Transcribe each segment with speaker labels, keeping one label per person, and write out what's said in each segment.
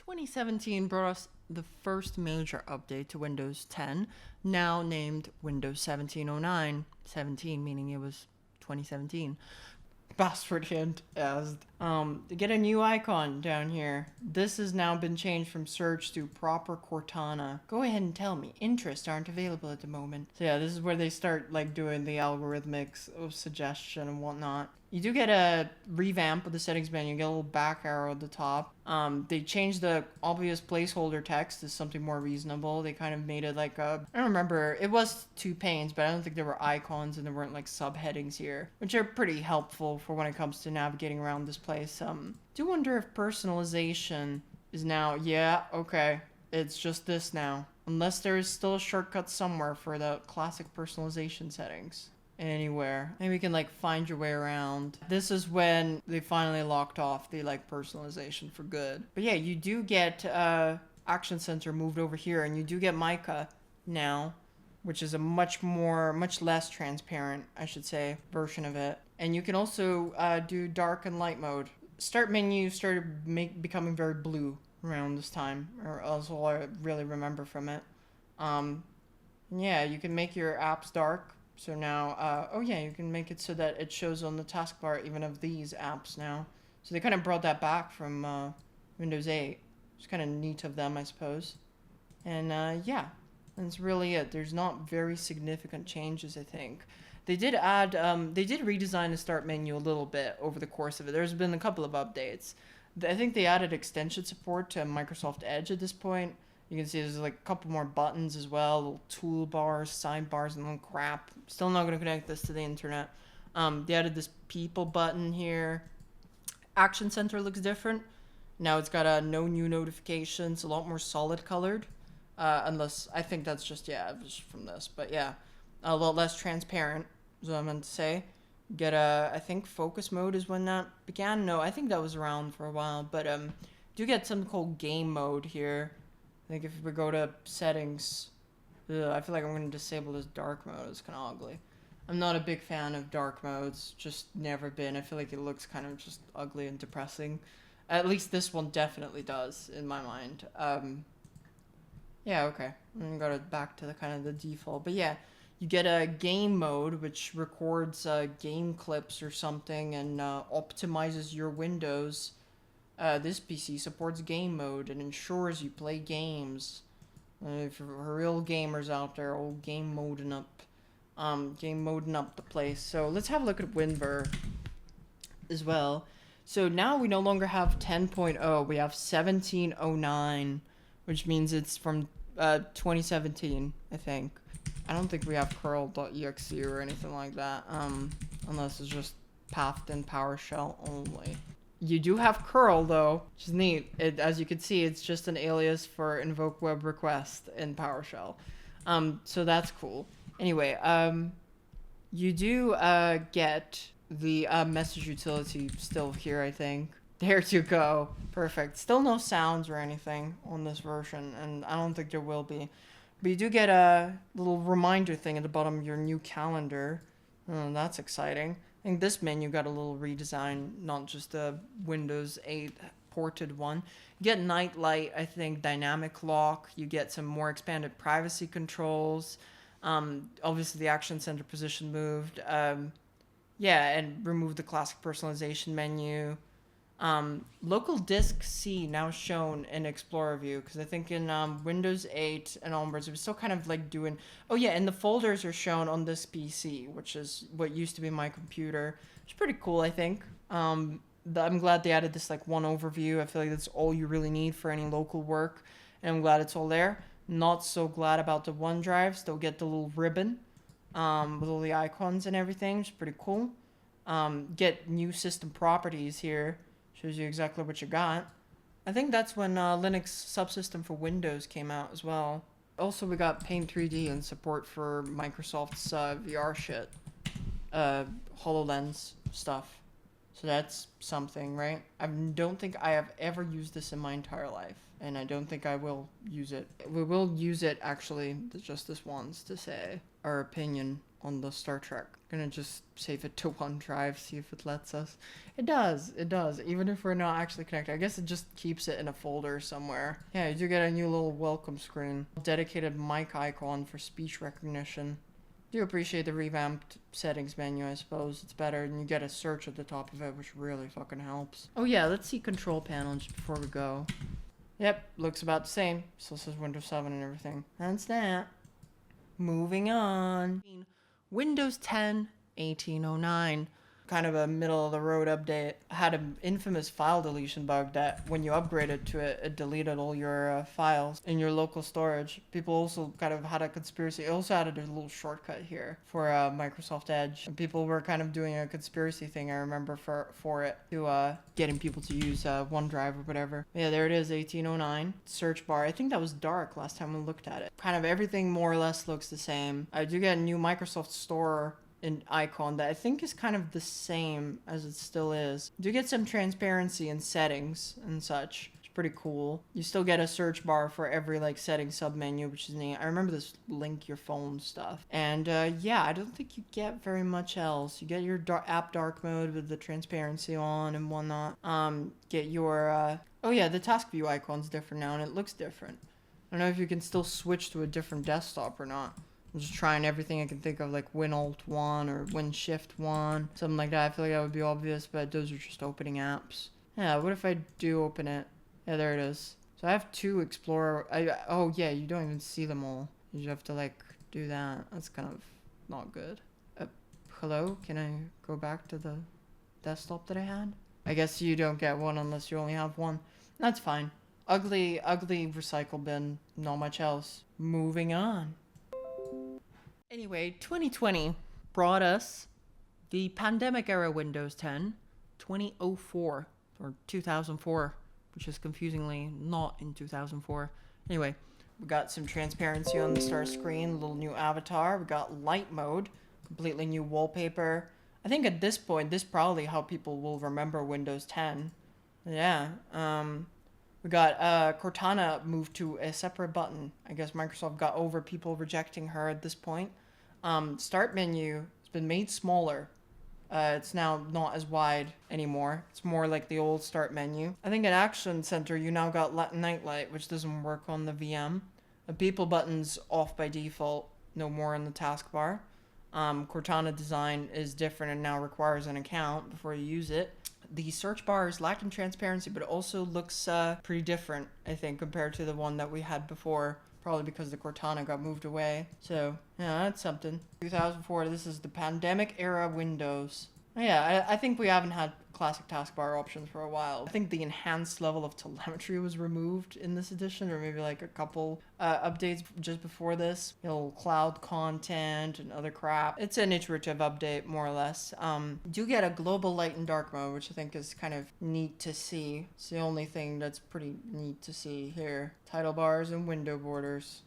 Speaker 1: 2017 brought us the first major update to Windows 10, now named Windows 1709. 17 meaning it was 2017. Password hint as get a new icon down here. This has now been changed from search to proper Cortana. Go ahead and tell me. Interests aren't available at the moment. So yeah, this is where they start like doing the algorithmics of suggestion and whatnot. You do get a revamp of the settings menu. You get a little back arrow at the top. They changed the obvious placeholder text to something more reasonable. They kind of made it like a... I don't remember. It was 2 panes, but I don't think there were icons and there weren't like subheadings here, which are pretty helpful for when it comes to navigating around this place. Do wonder if personalization is now... Yeah, okay. It's just this now. Unless there is still a shortcut somewhere for the classic personalization settings. Anywhere. Maybe you can like find your way around. This is when they finally locked off the like personalization for good. But yeah, you do get Action Center moved over here, and you do get Mica now, which is a much less transparent, I should say, version of it. And you can also do dark and light mode. Start menu started becoming very blue around this time, or that's all I really remember from it. Yeah, you can make your apps dark. So now, oh yeah, you can make it so that it shows on the taskbar even of these apps now. So they kind of brought that back from Windows 8. It's kind of neat of them, I suppose. And yeah, that's really it. There's not very significant changes, I think. They did add, they did redesign the start menu a little bit over the course of it. There's been a couple of updates. I think they added extension support to Microsoft Edge at this point. You can see there's like a couple more buttons as well, little toolbars, sidebars, and little crap. Still not going to connect this to the internet. They added this people button here. Action Center looks different. Now it's got a no new notifications, a lot more solid colored. Unless, I think that's just, yeah, just from this. But yeah, a lot less transparent is what I meant to say. Get a, I think focus mode is when that began. No, I think that was around for a while. But do get something called game mode here. I think if we go to settings, I feel like I'm going to disable this dark mode. It's kind of ugly. I'm not a big fan of dark modes. Just never been. I feel like it looks kind of just ugly and depressing. At least this one definitely does, in my mind. Yeah, okay. I'm going to go back to the kind of the default. But yeah, you get a game mode, which records game clips or something and optimizes your windows. This PC supports game mode and ensures you play games. For real gamers out there, old game moding up the place. So let's have a look at WinVer as well. So now we no longer have 10.0, we have 1709, which means it's from 2017, I think. I don't think we have curl.exe or anything like that, unless it's just pathed in PowerShell only. You do have curl though, which is neat. As you can see, it's just an alias for invoke web request in PowerShell. So that's cool. Anyway, you do get the message utility still here, I think. There you go. Perfect. Still no sounds or anything on this version, and I don't think there will be. But you do get a little reminder thing at the bottom of your new calendar. Oh, that's exciting. I think this menu got a little redesign, not just a Windows 8 ported one. You get Nightlight, I think, dynamic lock. You get some more expanded privacy controls. Obviously, the Action Center position moved. Yeah, and remove the classic personalization menu. Local disk C now shown in Explorer view, because I think in Windows 8 and onwards it was still kind of like doing... Oh yeah, and the folders are shown on this PC, which is what used to be my computer. It's pretty cool, I think. I'm glad they added this like one overview. I feel like that's all you really need for any local work, and I'm glad it's all there. Not so glad about the OneDrive. Still get the little ribbon with all the icons and everything, which is pretty cool. Get new system properties here. Shows you exactly what you got. I think that's when Linux subsystem for Windows came out as well. Also, we got Paint 3D and support for Microsoft's VR shit. HoloLens stuff. So that's something, right? I don't think I have ever used this in my entire life. And I don't think I will use it. We will use it, actually, just this once to say our opinion on the Star Trek. Gonna just save it to OneDrive, see if it lets us. It does, even if we're not actually connected. I guess it just keeps it in a folder somewhere. Yeah, you do get a new little welcome screen. Dedicated mic icon for speech recognition. Do appreciate the revamped settings menu, I suppose. It's better, and you get a search at the top of it, which really fucking helps. Oh yeah, let's see control panel just before we go. Yep, looks about the same. Still says Windows 7 and everything. That's that. Moving on. Windows 10 1809. Kind of a middle of the road update. Had an infamous file deletion bug that when you upgraded to it, it deleted all your files in your local storage. People also kind of had a conspiracy. It also added a little shortcut here for Microsoft Edge. And people were kind of doing a conspiracy thing, I remember, for it to getting people to use OneDrive or whatever. Yeah, there it is, 1809. Search bar. I think that was dark last time we looked at it. Kind of everything more or less looks the same. I do get a new Microsoft Store an icon that I think is kind of the same as it still is. You do get some transparency in settings and such. It's pretty cool. You still get a search bar for every like setting submenu, which is neat. I remember this link your phone stuff. And yeah, I don't think you get very much else. You get your app dark mode with the transparency on and whatnot. Get your oh yeah, the task view icon's different now and it looks different. I don't know if you can still switch to a different desktop or not. I'm just trying everything I can think of, like Win Alt 1 or Win Shift 1, something like that. I feel like that would be obvious, but those are just opening apps. Yeah, what if I do open it? Yeah, there it is. So I have two Explorer. Oh yeah, you don't even see them all. You just have to like do that. That's kind of not good. Hello? Can I go back to the desktop that I had? I guess you don't get one unless you only have one. That's fine. Ugly recycle bin. Not much else. Moving on. Anyway, 2020 brought us the pandemic era Windows 10 2004 or 2004, which is confusingly not in 2004. Anyway, we got some transparency on the start screen, a little new avatar. We got light mode, completely new wallpaper. I think at this point, this is probably how people will remember Windows 10. Yeah. We got Cortana moved to a separate button. I guess Microsoft got over people rejecting her at this point. Start menu has been made smaller. It's now not as wide anymore. It's more like the old start menu. I think at Action Center you now got Nightlight, which doesn't work on the VM. The people button's off by default, no more in the taskbar. Cortana design is different and now requires an account before you use it. The search bar is lacking transparency, but it also looks pretty different, I think, compared to the one that we had before. Probably because the Cortana got moved away. So, yeah, that's something. 2004, this is the pandemic era Windows. Yeah, I think we haven't had classic taskbar options for a while. I think the enhanced level of telemetry was removed in this edition, or maybe like a couple updates just before this. You know, cloud content and other crap. It's an iterative update, more or less. You do get a global light and dark mode, which I think is kind of neat to see. It's the only thing that's pretty neat to see here. Title bars and window borders.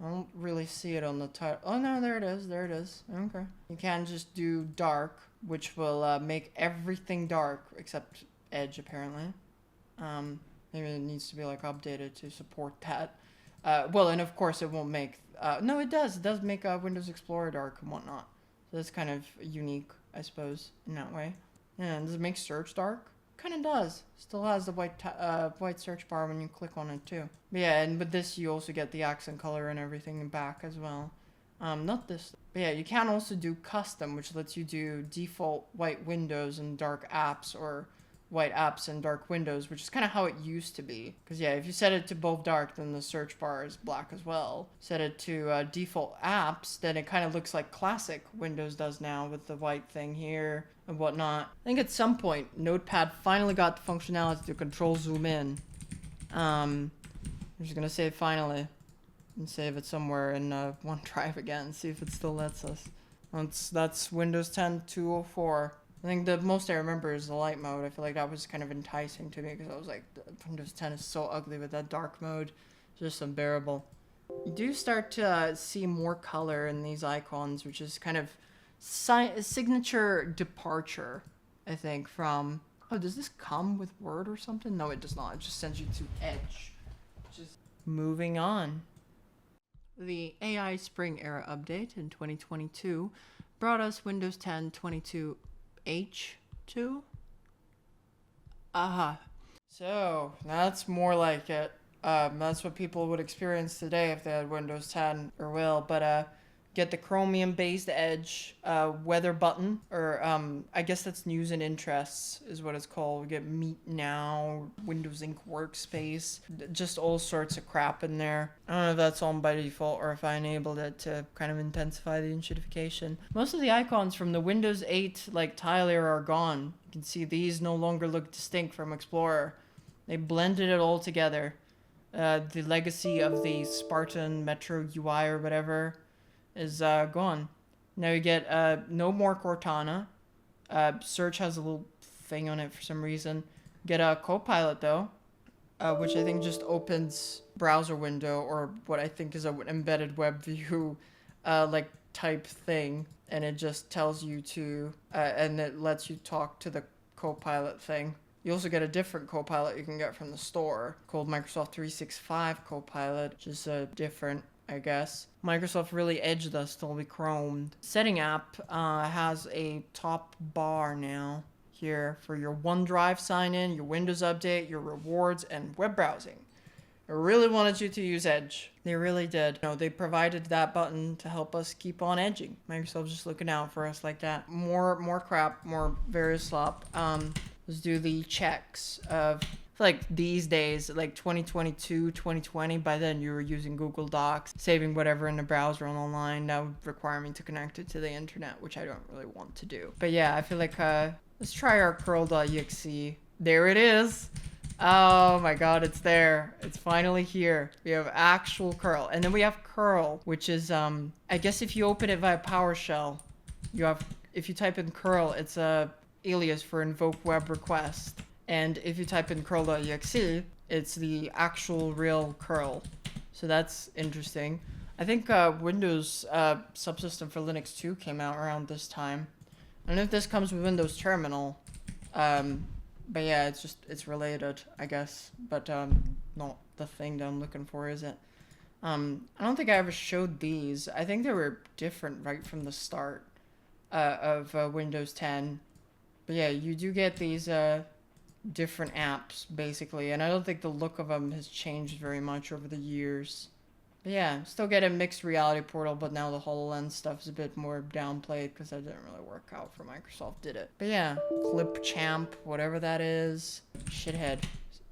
Speaker 1: I don't really see it on the title. Oh no, there it is. There it is. Okay. You can just do dark, which will make everything dark except Edge, apparently. Maybe it needs to be like updated to support that. Well, and of course it won't make. No, it does. It does make Windows Explorer dark and whatnot. So that's kind of unique, I suppose, in that way. Yeah, and does it make search dark? Kind of does. Still has the white search bar when you click on it too. But yeah, and with this you also get the accent color and everything back as well. Not this. But yeah, you can also do custom, which lets you do default white windows and dark apps, or white apps and dark windows, which is kind of how it used to be. Because yeah, if you set it to both dark, then the search bar is black as well. Set it to default apps, then it kind of looks like classic Windows does now with the white thing here and whatnot. I think at some point, Notepad finally got the functionality to control zoom in. I'm just gonna say finally, and save it somewhere in OneDrive again, see if it still lets us. That's Windows 10 204. I think the most I remember is the light mode. I feel like that was kind of enticing to me because I was like, Windows 10 is so ugly with that dark mode. It's just unbearable. You do start to see more color in these icons, which is kind of signature departure, I think, from... Oh, does this come with Word or something? No, it does not. It just sends you to Edge. Which is moving on. The AI Spring Era update in 2022 brought us Windows 10 22H2. Aha. So, that's more like it. That's what people would experience today if they had Windows 10 or will. But get the Chromium-based Edge weather button, or I guess that's news and interests is what it's called. We get Meet Now, Windows Ink Workspace, just all sorts of crap in there. I don't know if that's on by default or if I enabled it to kind of intensify the enshittification. Most of the icons from the Windows 8 tile era are gone. You can see these no longer look distinct from Explorer. They blended it all together. The legacy of the Spartan Metro UI or whatever is gone. Now you get no more Cortana. Search has a little thing on it for some reason. Get a Copilot though, which I think just opens browser window or what I think is an embedded web view type thing, and it just tells you to and it lets you talk to the Copilot thing. You also get a different Copilot you can get from the store called Microsoft 365 Copilot, which is different, I guess. Microsoft really edged us till we chromed. Setting app has a top bar now here for your OneDrive sign-in, your Windows update, your rewards, and web browsing. I really wanted you to use Edge. They really did. They provided that button to help us keep on edging. Microsoft's just looking out for us like that. More crap, more various slop. Let's do the checks of, these days, 2022, 2020, by then you were using Google Docs, saving whatever in the browser and online. That would require me to connect it to the internet, which I don't really want to do. But yeah, I feel like, let's try our curl.exe. There it is. Oh my god, it's there. It's finally here. We have actual curl. And then we have curl, which is, I guess if you open it via PowerShell, if you type in curl, it's a alias for invoke web request. And if you type in curl.exe, it's the actual real curl. So that's interesting. I think Windows subsystem for Linux 2 came out around this time. I don't know if this comes with Windows Terminal. But yeah, it's related, I guess. But not the thing that I'm looking for, is it? I don't think I ever showed these. I think they were different right from the start of Windows 10. But yeah, you do get these different apps, basically. And I don't think the look of them has changed very much over the years. But yeah, still get a mixed reality portal, but now the HoloLens stuff is a bit more downplayed because that didn't really work out for Microsoft, did it? But yeah, Clipchamp, whatever that is. Shithead.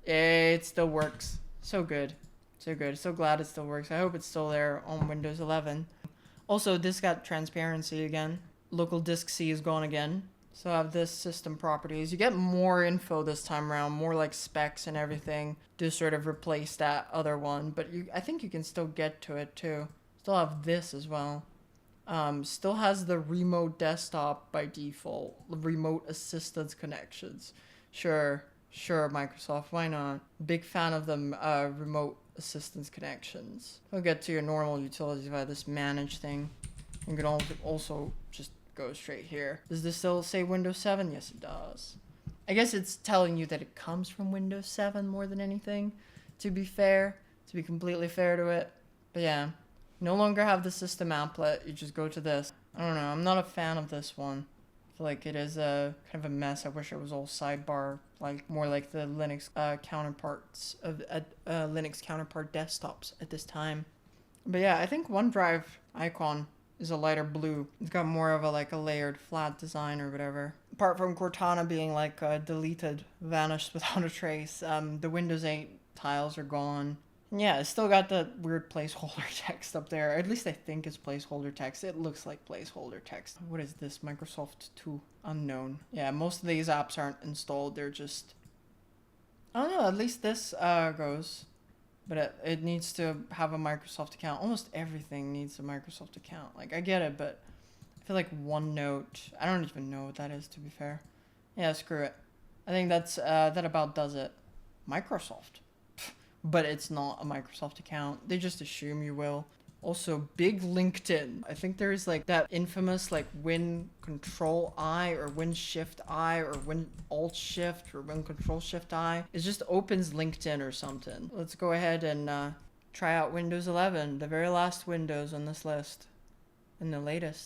Speaker 1: It still works. So good. So good. So glad it still works. I hope it's still there on Windows 11. Also, this got transparency again. Local disk C is gone again. So I have this system properties. You get more info this time around, more specs and everything to sort of replace that other one. But I think you can still get to it too. Still have this as well. Still has the remote desktop by default, remote assistance connections. Sure, Microsoft, why not? Big fan of them remote assistance connections. I'll get to your normal utilities via this manage thing. You can also just go straight here. Does this still say Windows 7? Yes, it does. I guess it's telling you that it comes from Windows 7 more than anything, to be completely fair to it. But yeah, no longer have the system applet. You just go to this. I don't know. I'm not a fan of this one. I feel like it is a kind of a mess. I wish it was all sidebar, more like the Linux counterparts of Linux counterpart desktops at this time. But yeah, I think OneDrive icon is a lighter blue. It's got more of a layered flat design or whatever. Apart from Cortana being deleted, vanished without a trace, the Windows 8 tiles are gone. And yeah, it's still got the weird placeholder text up there. At least I think it's placeholder text. It looks like placeholder text. What is this? Microsoft 2 unknown. Yeah, most of these apps aren't installed. They're just, I don't know, at least this goes. But it needs to have a Microsoft account. Almost everything needs a Microsoft account. I get it, but I feel like OneNote, I don't even know what that is, to be fair. Yeah, screw it. I think that about does it. Microsoft. But it's not a Microsoft account. They just assume you will. Also, big LinkedIn. I think there's that infamous Win Control I or Win Shift I or Win Alt Shift or Win Control Shift I. It just opens LinkedIn or something. Let's go ahead and Try out Windows 11, the very last Windows on this list, and the latest.